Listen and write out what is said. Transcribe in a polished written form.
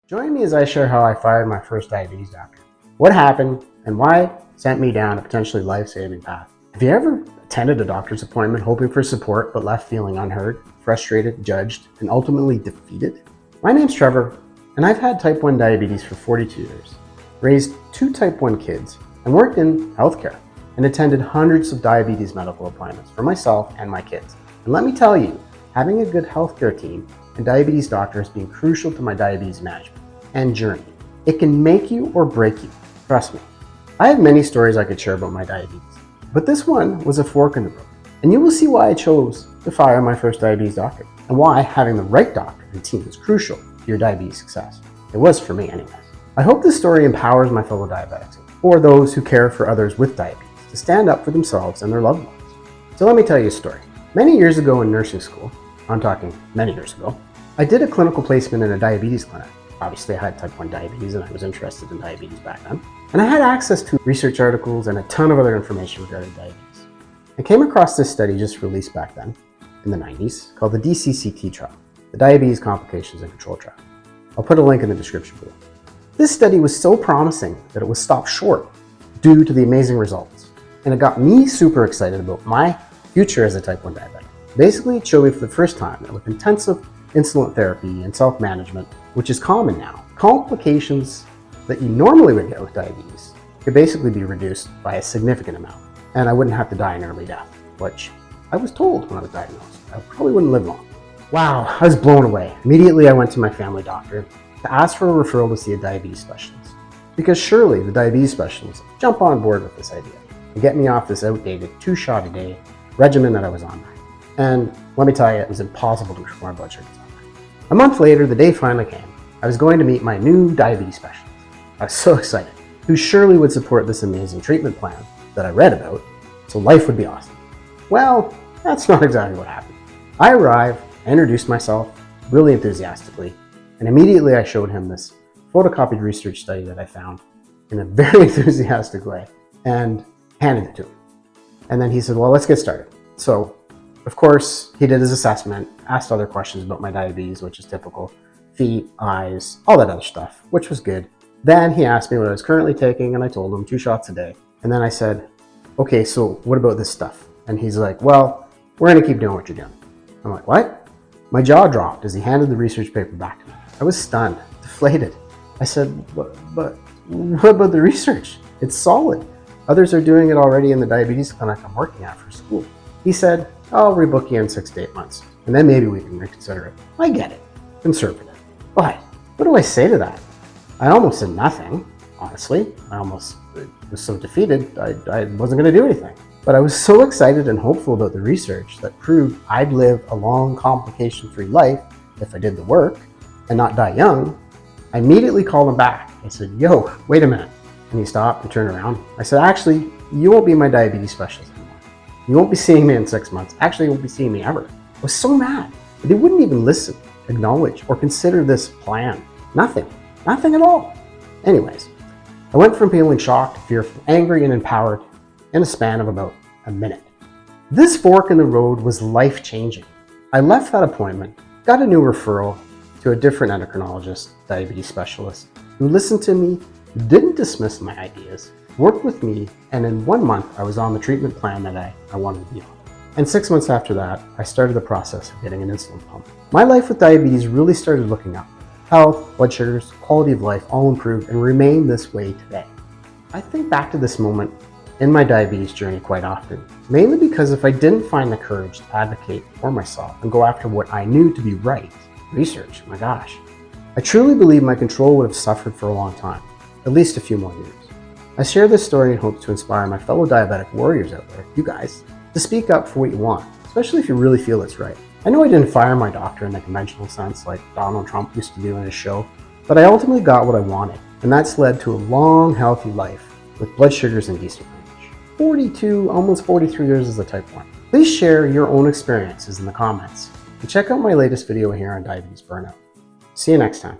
Join me as I share how I fired my first diabetes doctor, what happened, and why it sent me down a potentially life-saving path. Have you ever attended a doctor's appointment hoping for support but left feeling unheard, frustrated, judged, and ultimately defeated? My name's Trevor, and I've had type 1 diabetes for 42 years, raised 2 type 1 kids, and worked in healthcare, and attended hundreds of diabetes medical appointments for myself and my kids. And let me tell you, having a good healthcare team and diabetes doctor has been crucial to my diabetes management and journey. It can make you or break you, trust me. I have many stories I could share about my diabetes, but this one was a fork in the road. And you will see why I chose to fire my first diabetes doctor, and why having the right doctor and team is crucial to your diabetes success. It was for me anyways. I hope this story empowers my fellow diabetics, or those who care for others with diabetes, to stand up for themselves and their loved ones. So let me tell you a story. Many years ago in nursing school, I'm talking many years ago, I did a clinical placement in a diabetes clinic. Obviously I had type 1 diabetes and I was interested in diabetes back then. And I had access to research articles and a ton of other information regarding diabetes. I came across this study just released back then, in the 90s, called the DCCT trial, the Diabetes Complications and Control Trial. I'll put a link in the description below. This study was so promising that it was stopped short due to the amazing results. And it got me super excited about my future as a type 1 diabetic. Basically, it showed me for the first time that with intensive insulin therapy and self-management, which is common now, complications that you normally would get with diabetes could basically be reduced by a significant amount. And I wouldn't have to die an early death, which I was told when I was diagnosed. I probably wouldn't live long. Wow, I was blown away. Immediately, I went to my family doctor to ask for a referral to see a diabetes specialist. Because surely the diabetes specialist would jump on board with this idea and get me off this outdated 2-shot a day regimen that I was on. And let me tell you, it was impossible to control my blood sugars on that. A month later, the day finally came. I was going to meet my new diabetes specialist. I was so excited, who surely would support this amazing treatment plan that I read about, so life would be awesome. Well, that's not exactly what happened. I arrived, I introduced myself really enthusiastically, and immediately I showed him this photocopied research study that I found in a very enthusiastic way and handed it to him. And then he said, well, let's get started. So, of course, he did his assessment, asked other questions about my diabetes, which is typical, feet, eyes, all that other stuff, which was good. Then he asked me what I was currently taking, and I told him 2 shots a day. And then I said, okay, so what about this stuff? And he's like, well, we're gonna keep doing what you're doing. I'm like, what? My jaw dropped as he handed the research paper back to me. I was stunned, deflated. I said, but what about the research? It's solid. Others are doing it already in the diabetes clinic I'm working at for school. He said, I'll rebook you in 6 to 8 months, and then maybe we can reconsider it. I get it, conservative. But what do I say to that? I almost said nothing, honestly. I almost was so defeated, I wasn't gonna do anything. But I was so excited and hopeful about the research that proved I'd live a long, complication-free life if I did the work and not die young. I immediately called him back. I said, yo, wait a minute. And he stopped and turned around. I said, actually, you won't be my diabetes specialist anymore. You won't be seeing me in 6 months. Actually, you won't be seeing me ever. I was so mad. But they wouldn't even listen, acknowledge, or consider this plan. Nothing. Nothing at all. Anyways, I went from feeling shocked, fearful, angry, and empowered in a span of about a minute. This fork in the road was life-changing. I left that appointment, got a new referral to a different endocrinologist, diabetes specialist, who listened to me, didn't dismiss my ideas, worked with me, and in 1 month, I was on the treatment plan that I wanted to be on. And 6 months after that, I started the process of getting an insulin pump. My life with diabetes really started looking up. Health, blood sugars, quality of life all improved and remain this way today. I think back to this moment in my diabetes journey quite often, mainly because if I didn't find the courage to advocate for myself and go after what I knew to be right, research, my gosh, I truly believe my control would have suffered for a long time, at least a few more years. I share this story in hopes to inspire my fellow diabetic warriors out there, you guys, to speak up for what you want, especially if you really feel it's right. I know I didn't fire my doctor in the conventional sense like Donald Trump used to do in his show, but I ultimately got what I wanted, and that's led to a long, healthy life with blood sugars in decent range. 42, almost 43 years as a type 1. Please share your own experiences in the comments, and check out my latest video here on diabetes burnout. See you next time.